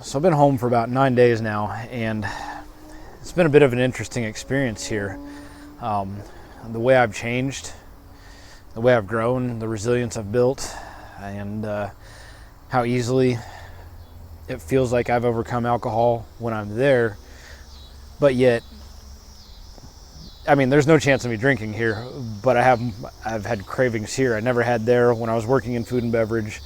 So I've been home for about 9 days now, and it's been a bit of an interesting experience here. The way I've changed, the way I've grown, the resilience I've built, and how easily it feels like I've overcome alcohol when I'm there, but yet, I mean, there's no chance of me drinking here, but I've had cravings here I never had there. When I was working in food and beverage,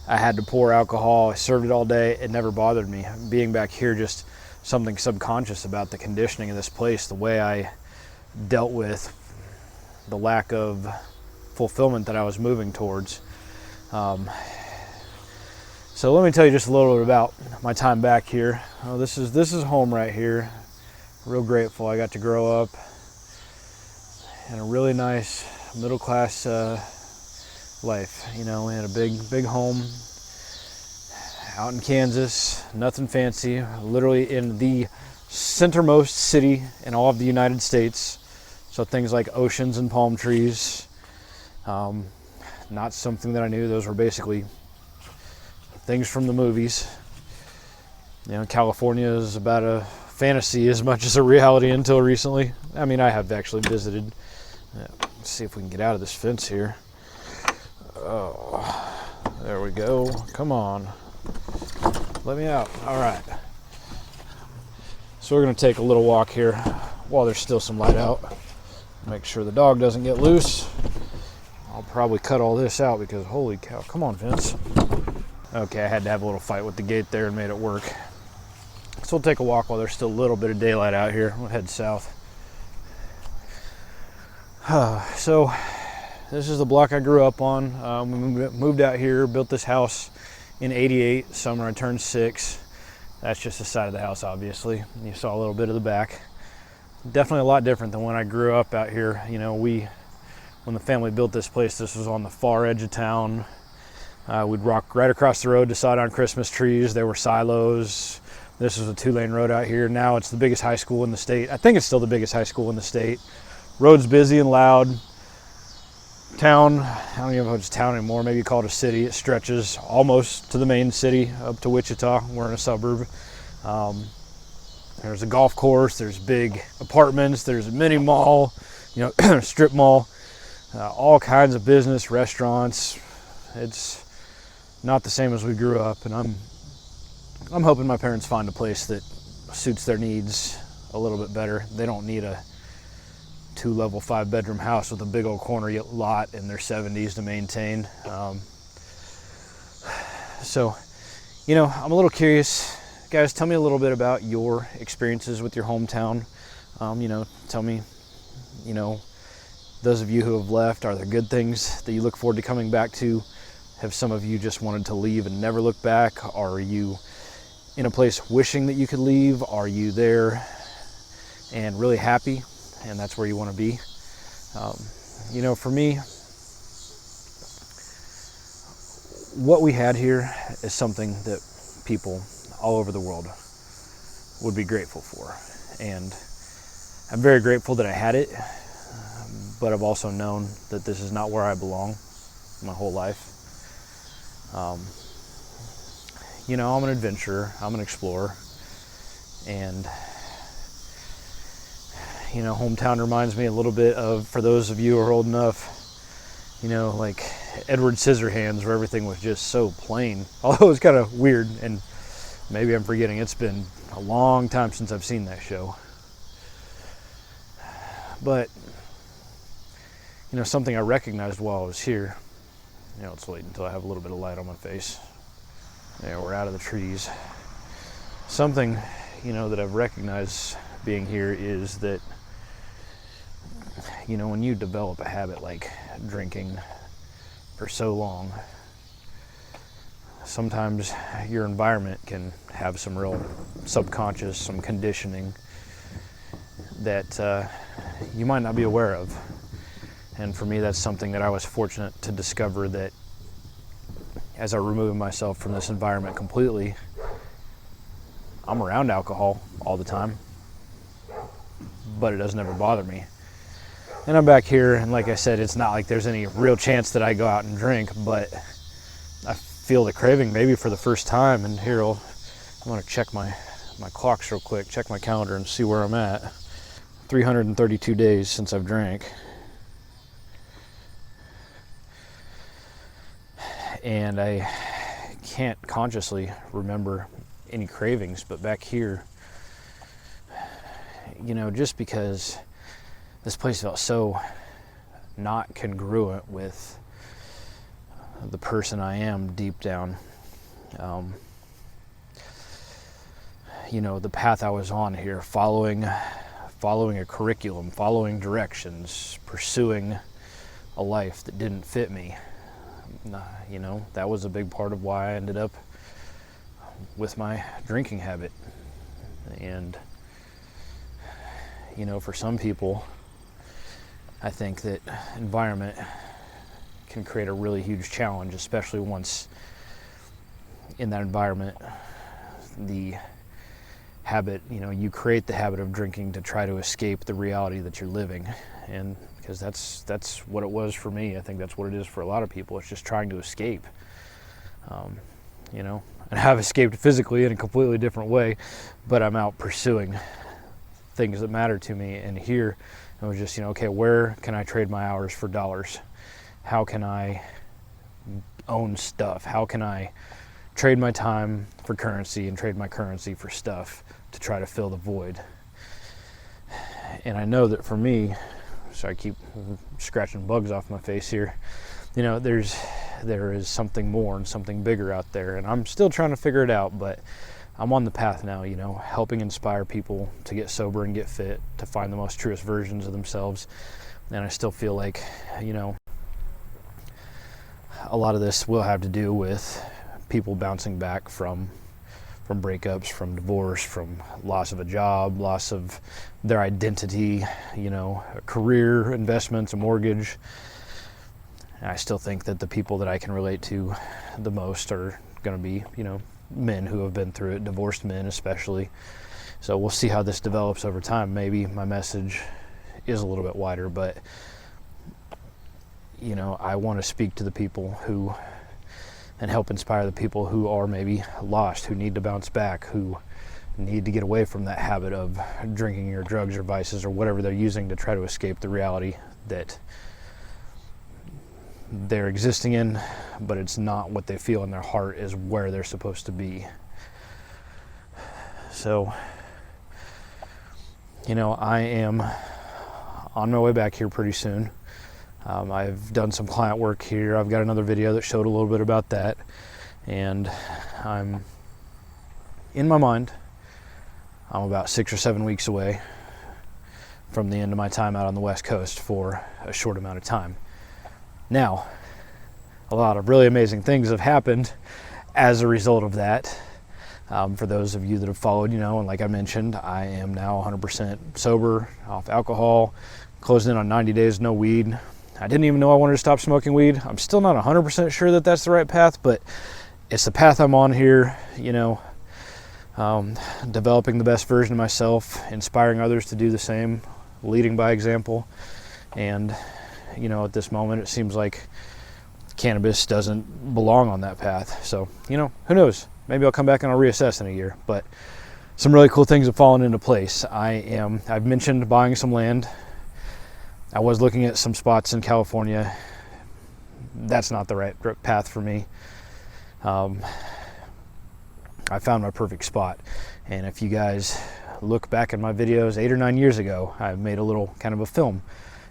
I had to pour alcohol. I served it all day. It never bothered me. Being back here, just something subconscious about the conditioning of this place, the way I dealt with the lack of fulfillment that I was moving towards. So let me tell you just a little bit about my time back here. This is home right here. Real grateful I got to grow up in a really nice middle-class life. You know, we had a big home out in Kansas, nothing fancy, literally in the centermost city in all of the United States. So things like oceans and palm trees, not something that I knew. Those were basically things from the movies. You know, California is about a fantasy as much as a reality until recently. I mean, I have actually visited. Let's see if we can get out of this fence here. Oh, there we go. Come on. Let me out. All right. So we're going to take a little walk here while there's still some light out. Make sure the dog doesn't get loose. I'll probably cut all this out because holy cow. Come on, Vince. Okay, I had to have a little fight with the gate there and made it work. So we'll take a walk while there's still a little bit of daylight out here. We'll head south. So this is the block I grew up on. We moved out here, built this house in '88, summer I turned 6. That's just the side of the house, obviously. You saw a little bit of the back. Definitely a lot different than when I grew up out here. You know, when the family built this place, this was on the far edge of town. We'd walk right across the road to sawed on Christmas trees. There were silos. This was a 2-lane road out here. Now it's the biggest high school in the state. I think it's still the biggest high school in the state. Road's busy and loud. Town, I don't even know if it's town anymore, maybe you call it a city. It stretches almost to the main city, up to Wichita. We're in a suburb. There's a golf course, there's big apartments, there's a mini mall, you know, strip mall, all kinds of business, restaurants. It's not the same as we grew up, and I'm hoping my parents find a place that suits their needs a little bit better. They don't need a 2-level 5-bedroom house with a big old corner lot in their 70s to maintain. So, you know, I'm a little curious. Guys, tell me a little bit about your experiences with your hometown. You know, tell me, you know, those of you who have left, are there good things that you look forward to coming back to? Have some of you just wanted to leave and never look back? Are you in a place wishing that you could leave? Are you there and really happy and that's where you want to be? You know, for me, what we had here is something that people all over the world would be grateful for. And I'm very grateful that I had it, but I've also known that this is not where I belong my whole life. You know, I'm an adventurer, I'm an explorer, and you know, hometown reminds me a little bit of, for those of you who are old enough, you know, like Edward Scissorhands, where everything was just so plain. Although it's kind of weird, and maybe I'm forgetting, it's been a long time since I've seen that show. But, you know, something I recognized while I was here, you know, let's wait until I have a little bit of light on my face. There, we're out of the trees. Something, you know, that I've recognized being here is that, you know, when you develop a habit like drinking for so long, sometimes your environment can have some real subconscious, some conditioning that you might not be aware of. And for me, that's something that I was fortunate to discover, that as I remove myself from this environment completely, I'm around alcohol all the time, but it doesn't ever bother me. And I'm back here, and like I said, it's not like there's any real chance that I go out and drink, but I feel the craving maybe for the first time, and here, I'm gonna check my clocks real quick, check my calendar and see where I'm at. 332 days since I've drank. And I can't consciously remember any cravings, but back here, you know, just because this place felt so not congruent with the person I am deep down. You know, the path I was on here, following a curriculum, following directions, pursuing a life that didn't fit me. You know, that was a big part of why I ended up with my drinking habit. And, you know, for some people, I think that environment can create a really huge challenge, especially once in that environment, the habit, you know, you create the habit of drinking to try to escape the reality that you're living. And because that's what it was for me. I think that's what it is for a lot of people. It's just trying to escape, you know, and I've escaped physically in a completely different way, but I'm out pursuing things that matter to me. And here it was just, you know, okay, where can I trade my hours for dollars? How can I own stuff? How can I trade my time for currency and trade my currency for stuff to try to fill the void? And I know that for me, so I keep scratching bugs off my face here, you know, there is something more and something bigger out there, and I'm still trying to figure it out, but I'm on the path now, you know, helping inspire people to get sober and get fit, to find the most truest versions of themselves. And I still feel like, you know, a lot of this will have to do with people bouncing back from breakups, from divorce, from loss of a job, loss of their identity, you know, career, investments, a mortgage. And I still think that the people that I can relate to the most are going to be, you know, men who have been through it, divorced men especially. So we'll see how this develops over time. Maybe my message is a little bit wider, but, you know, I want to speak to the people who, and help inspire the people who are maybe lost, who need to bounce back, who need to get away from that habit of drinking or drugs or vices or whatever they're using to try to escape the reality that they're existing in, but it's not what they feel in their heart is where they're supposed to be. So, you know, I am on my way back here pretty soon. I've done some client work here. I've got another video that showed a little bit about that. And I'm, in my mind, I'm about 6 or 7 weeks away from the end of my time out on the West Coast for a short amount of time. Now, a lot of really amazing things have happened as a result of that. For those of you that have followed, you know, and like I mentioned, I am now 100% sober, off alcohol, closing in on 90 days, no weed. I didn't even know I wanted to stop smoking weed. I'm still not 100% sure that that's the right path, but it's the path I'm on here, you know, developing the best version of myself, inspiring others to do the same, leading by example. And, you know, at this moment, it seems like cannabis doesn't belong on that path. So, you know, who knows? Maybe I'll come back and I'll reassess in a year, but some really cool things have fallen into place. I've mentioned buying some land. I was looking at some spots in California. That's not the right path for me. I found my perfect spot. And if you guys look back at my videos 8 or 9 years ago, I made a little kind of a film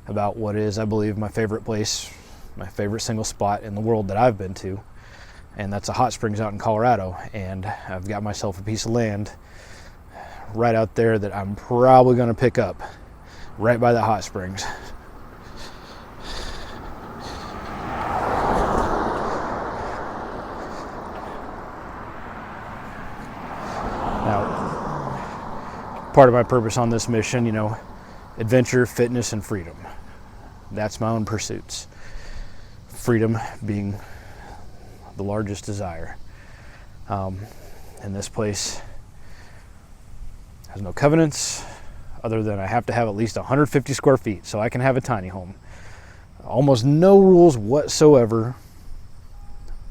about what is, I believe, my favorite place, my favorite single spot in the world that I've been to. And that's a hot springs out in Colorado. And I've got myself a piece of land right out there that I'm probably going to pick up right by the hot springs. Now, part of my purpose on this mission, you know, adventure, fitness, and freedom. That's my own pursuits. Freedom being the largest desire. And this place has no covenants other than I have to have at least 150 square feet so I can have a tiny home. Almost no rules whatsoever.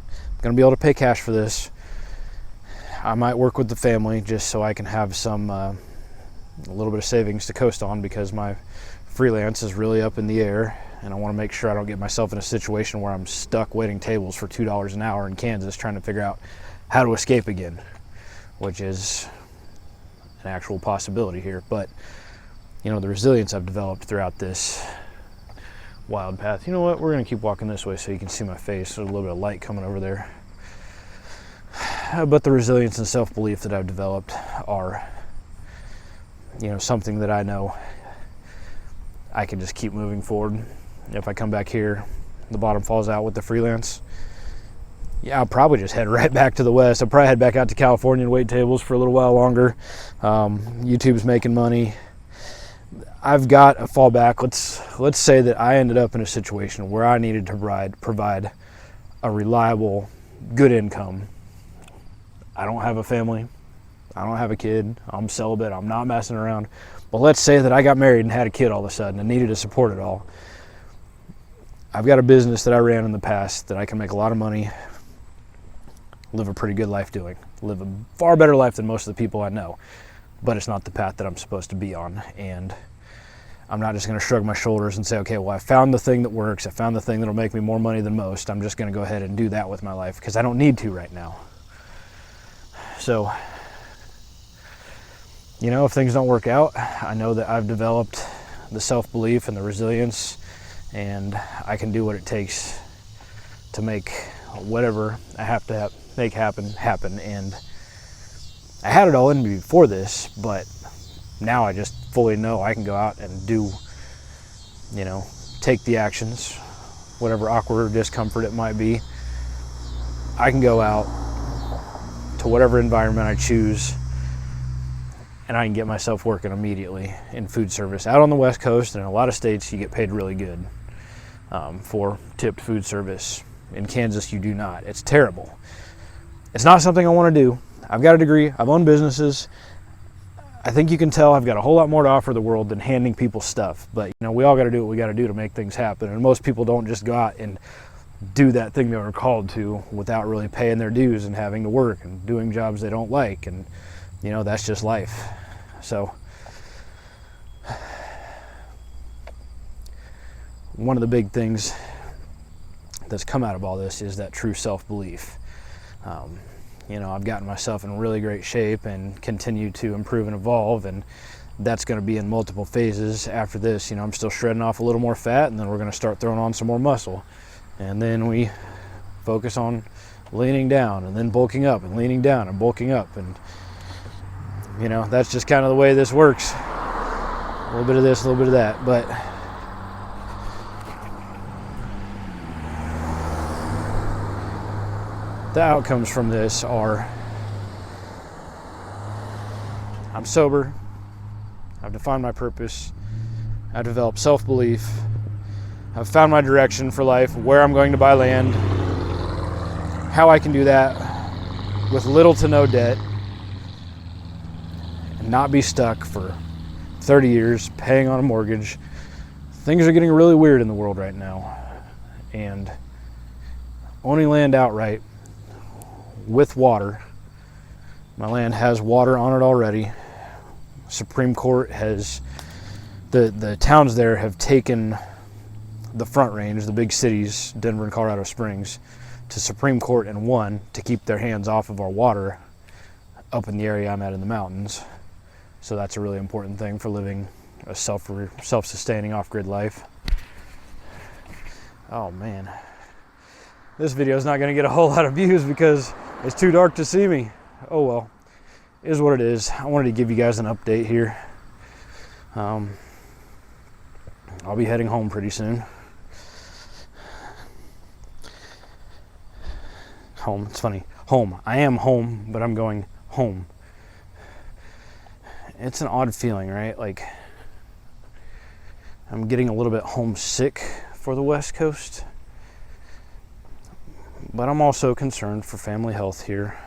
I'm going to be able to pay cash for this. I might work with the family just so I can have some a little bit of savings to coast on, because my freelance is really up in the air, and I want to make sure I don't get myself in a situation where I'm stuck waiting tables for $2 an hour in Kansas trying to figure out how to escape again, which is an actual possibility here. But you know, the resilience I've developed throughout this wild path. You know what? We're going to keep walking this way so you can see my face. There's a little bit of light coming over there. But the resilience and self-belief that I've developed are, you know, something that I know I can just keep moving forward. If I come back here, the bottom falls out with the freelance, yeah, I'll probably just head right back to the West. I'll probably head back out to California and wait tables for a little while longer. YouTube's making money. I've got a fallback. Let's say that I ended up in a situation where I needed to provide a reliable, good income. I don't have a family. I don't have a kid. I'm celibate. I'm not messing around. But let's say that I got married and had a kid all of a sudden and needed to support it all. I've got a business that I ran in the past that I can make a lot of money, live a pretty good life doing, live a far better life than most of the people I know. But it's not the path that I'm supposed to be on. And I'm not just going to shrug my shoulders and say, okay, well, I found the thing that works. I found the thing that'll make me more money than most. I'm just going to go ahead and do that with my life, because I don't need to right now. So, you know, if things don't work out, I know that I've developed the self-belief and the resilience, and I can do what it takes to make whatever I have to make happen. And I had it all in me before this, but now I just fully know I can go out and do, you know, take the actions, whatever awkward or discomfort it might be. I can go out to whatever environment I choose, and I can get myself working immediately in food service. Out on the West Coast and in a lot of states, you get paid really good for tipped food service. In Kansas, you do not. It's terrible. It's not something I want to do. I've got a degree. I've owned businesses. I think you can tell I've got a whole lot more to offer the world than handing people stuff. But, you know, we all got to do what we got to do to make things happen. And most people don't just go out and do that thing they were called to without really paying their dues and having to work and doing jobs they don't like. And, you know, that's just life. So one of the big things that's come out of all this is that true self-belief. You know, I've gotten myself in really great shape and continue to improve and evolve, and that's going to be in multiple phases after this. You know, I'm still shredding off a little more fat, and then we're going to start throwing on some more muscle. And then we focus on leaning down and then bulking up and leaning down and bulking up. And, you know, that's just kind of the way this works. A little bit of this, a little bit of that. But the outcomes from this are I'm sober, I've defined my purpose, I've developed self-belief, I've found my direction for life, where I'm going to buy land, how I can do that with little to no debt and not be stuck for 30 years paying on a mortgage. Things are getting really weird in the world right now, and owning land outright with water. My land has water on it already. Supreme Court has, the towns there have taken the Front Range, the big cities, Denver and Colorado Springs, to Supreme Court and won to keep their hands off of our water up in the area I'm at in the mountains. So that's a really important thing for living a self-sustaining off-grid life. Oh man, this video is not going to get a whole lot of views because it's too dark to see me. Oh well, it is what it is. I wanted to give you guys an update here. I'll be heading home pretty soon. Home, it's funny. Home. I am home, but I'm going home. It's an odd feeling, right? Like, I'm getting a little bit homesick for the West Coast. But I'm also concerned for family health here.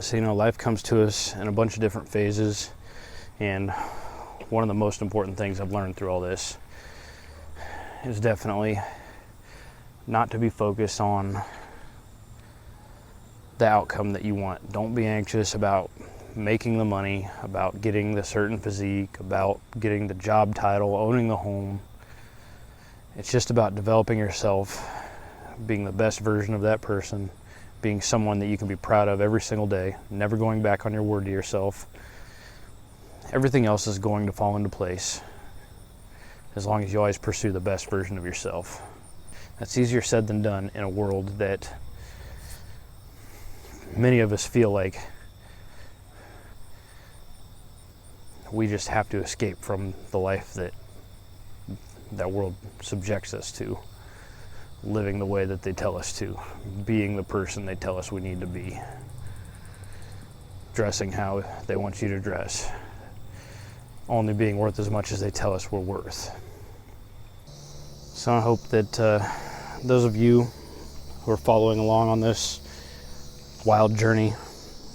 So, you know, life comes to us in a bunch of different phases. And one of the most important things I've learned through all this is definitely not to be focused on the outcome that you want. Don't be anxious about making the money, about getting the certain physique, about getting the job title, owning the home. It's just about developing yourself, being the best version of that person, being someone that you can be proud of every single day, never going back on your word to yourself. Everything else is going to fall into place as long as you always pursue the best version of yourself. That's easier said than done in a world that many of us feel like we just have to escape from the life that world subjects us to, living the way that they tell us to, being the person they tell us we need to be, dressing how they want you to dress, only being worth as much as they tell us we're worth. So I hope that those of you who are following along on this wild journey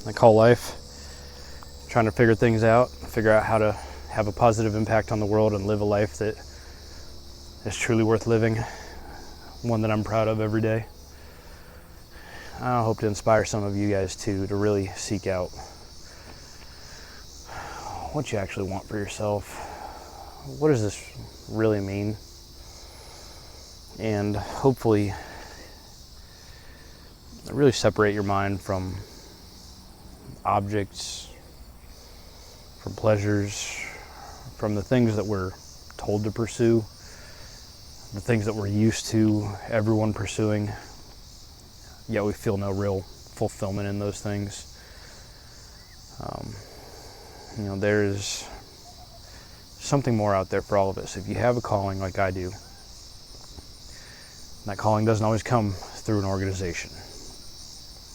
I call life, trying to figure things out, figure out how to have a positive impact on the world and live a life that is truly worth living, one that I'm proud of every day. I hope to inspire some of you guys too, to really seek out what you actually want for yourself. What does this really mean? And hopefully really separate your mind from objects, from pleasures, from the things that we're told to pursue, the things that we're used to everyone pursuing, yet we feel no real fulfillment in those things. There's something more out there for all of us. If you have a calling like I do, that calling doesn't always come through an organization,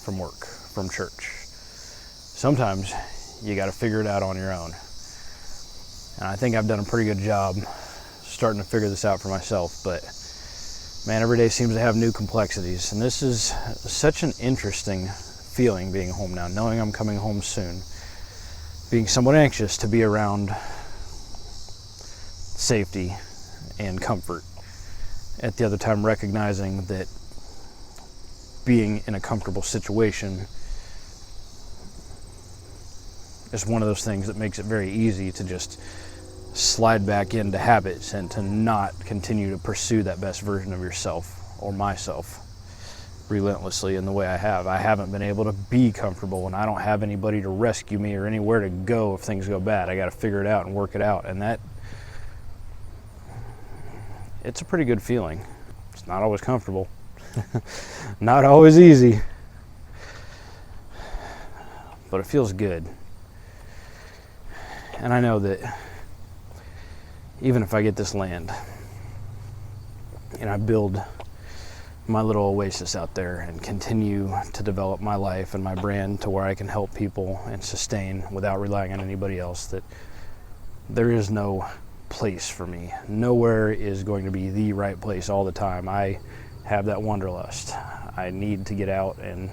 from work, from church. Sometimes you got to figure it out on your own. And I think I've done a pretty good job starting to figure this out for myself, but man, every day seems to have new complexities. And this is such an interesting feeling, being home now, knowing I'm coming home soon, being somewhat anxious to be around safety and comfort. At the other time, recognizing that being in a comfortable situation is one of those things that makes it very easy to just slide back into habits and to not continue to pursue that best version of yourself or myself relentlessly in the way I have. I haven't been able to be comfortable, and I don't have anybody to rescue me or anywhere to go if things go bad. I got to figure it out and work it out, and it's a pretty good feeling. It's not always comfortable, not always easy, but it feels good. And I know that even if I get this land and I build my little oasis out there and continue to develop my life and my brand to where I can help people and sustain without relying on anybody else, that there is no place for me. Nowhere is going to be the right place all the time. I have that wanderlust. I need to get out and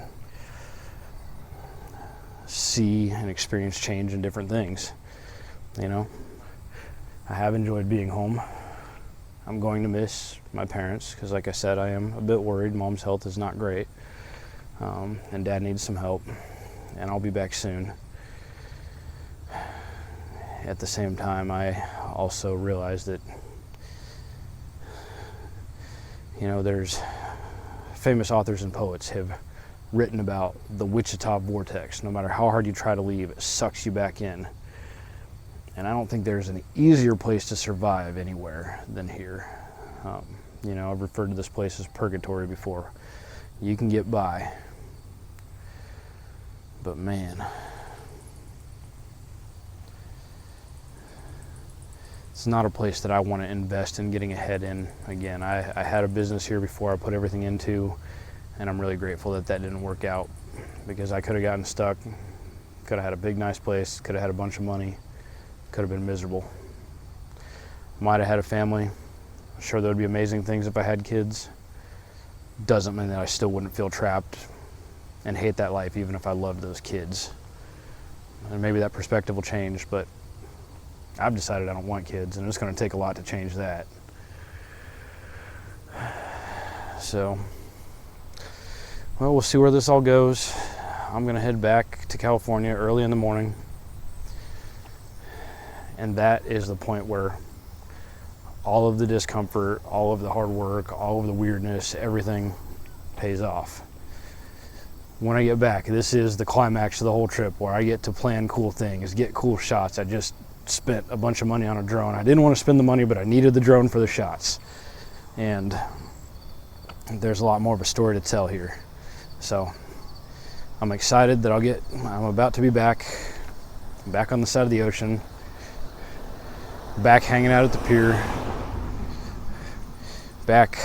see and experience change in different things. I have enjoyed being home. I'm going to miss my parents because, like I said, I am a bit worried. Mom's health is not great, and Dad needs some help, and I'll be back soon. At the same time, I also realize that, there's famous authors and poets have written about the Wichita vortex. No matter how hard you try to leave, it sucks you back in. And I don't think there's an easier place to survive anywhere than here. I've referred to this place as purgatory before. You can get by, but man, it's not a place that I want to invest in getting ahead in again. I had a business here before I put everything into, and I'm really grateful that didn't work out, because I could have gotten stuck, could have had a big nice place, could have had a bunch of money, could have been miserable. Might have had a family. I'm sure there would be amazing things if I had kids. Doesn't mean that I still wouldn't feel trapped and hate that life even if I loved those kids. And maybe that perspective will change, but I've decided I don't want kids, and it's going to take a lot to change that. So, well, we'll see where this all goes. I'm gonna head back to California early in the morning, and that is the point where all of the discomfort, all of the hard work, all of the weirdness, everything pays off. When I get back, this is the climax of the whole trip, where I get to plan cool things, get cool shots. I just spent a bunch of money on a drone. I didn't want to spend the money, but I needed the drone for the shots. And there's a lot more of a story to tell here. So I'm excited that I'm about to be back on the side of the ocean, back hanging out at the pier, back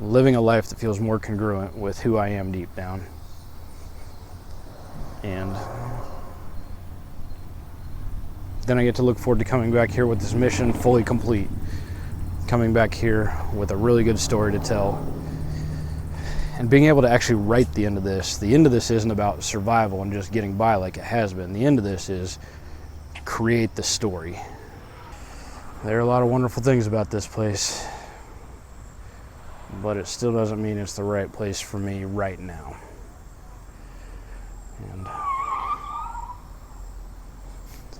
living a life that feels more congruent with who I am deep down. And then I get to look forward to coming back here with this mission fully complete, coming back here with a really good story to tell, and being able to actually write the end of this. The end of this isn't about survival and just getting by like it has been. The end of this is create the story. There are a lot of wonderful things about this place, but it still doesn't mean it's the right place for me right now. And I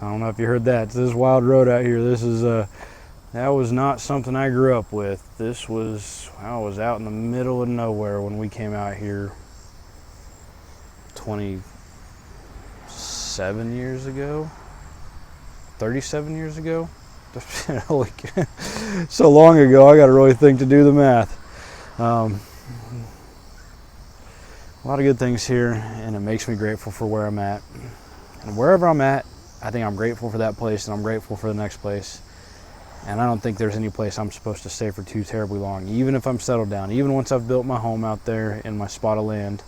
don't know if you heard that. It's this wild road out here. This is that was not something I grew up with. I was out in the middle of nowhere when we came out here 27 years ago, 37 years ago. So long ago, I got to really think to do the math. A lot of good things here, and it makes me grateful for where I'm at. And wherever I'm at, I think I'm grateful for that place, and I'm grateful for the next place. And I don't think there's any place I'm supposed to stay for too terribly long, even if I'm settled down, even once I've built my home out there in my spot of land,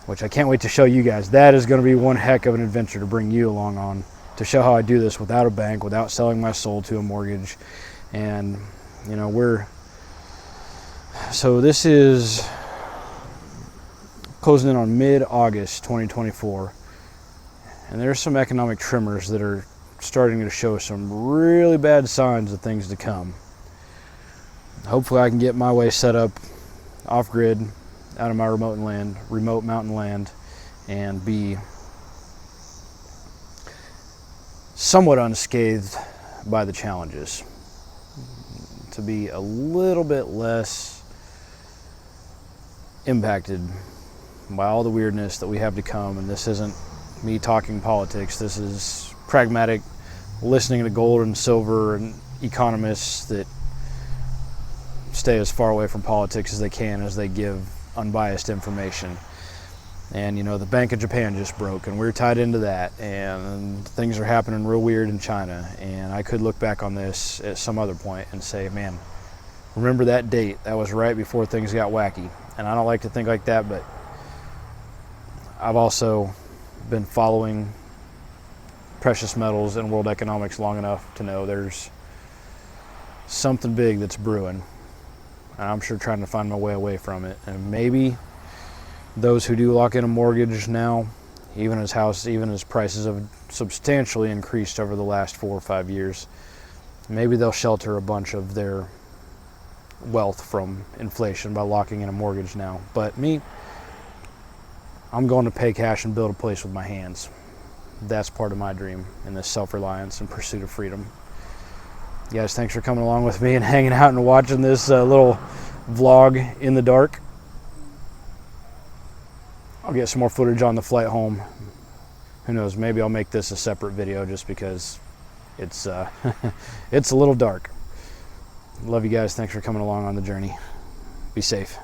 which I can't wait to show you guys. That is going to be one heck of an adventure to bring you along on, to show how I do this without a bank, without selling my soul to a mortgage. And, you know, so this is closing in on mid-August 2024. And there's some economic tremors that are starting to show some really bad signs of things to come. Hopefully I can get my way set up off-grid, out of my remote mountain land, and be somewhat unscathed by the challenges. To be a little bit less impacted by all the weirdness that we have to come. And this isn't me talking politics. This is pragmatic, listening to gold and silver and economists that stay as far away from politics as they can, as they give unbiased information. And, you know, the Bank of Japan just broke, and we're tied into that, and things are happening real weird in China. And I could look back on this at some other point and say, man, remember that date? That was right before things got wacky. And I don't like to think like that, but I've also been following precious metals and world economics long enough to know there's something big that's brewing. And I'm sure trying to find my way away from it. And maybe those who do lock in a mortgage now, even as prices have substantially increased over the last 4 or 5 years, maybe they'll shelter a bunch of their wealth from inflation by locking in a mortgage now. But me, I'm going to pay cash and build a place with my hands. That's part of my dream in this self-reliance and pursuit of freedom. You guys, thanks for coming along with me and hanging out and watching this little vlog in the dark. I'll get some more footage on the flight home. Who knows, maybe I'll make this a separate video just because it's it's a little dark. Love you guys. Thanks for coming along on the journey. Be safe.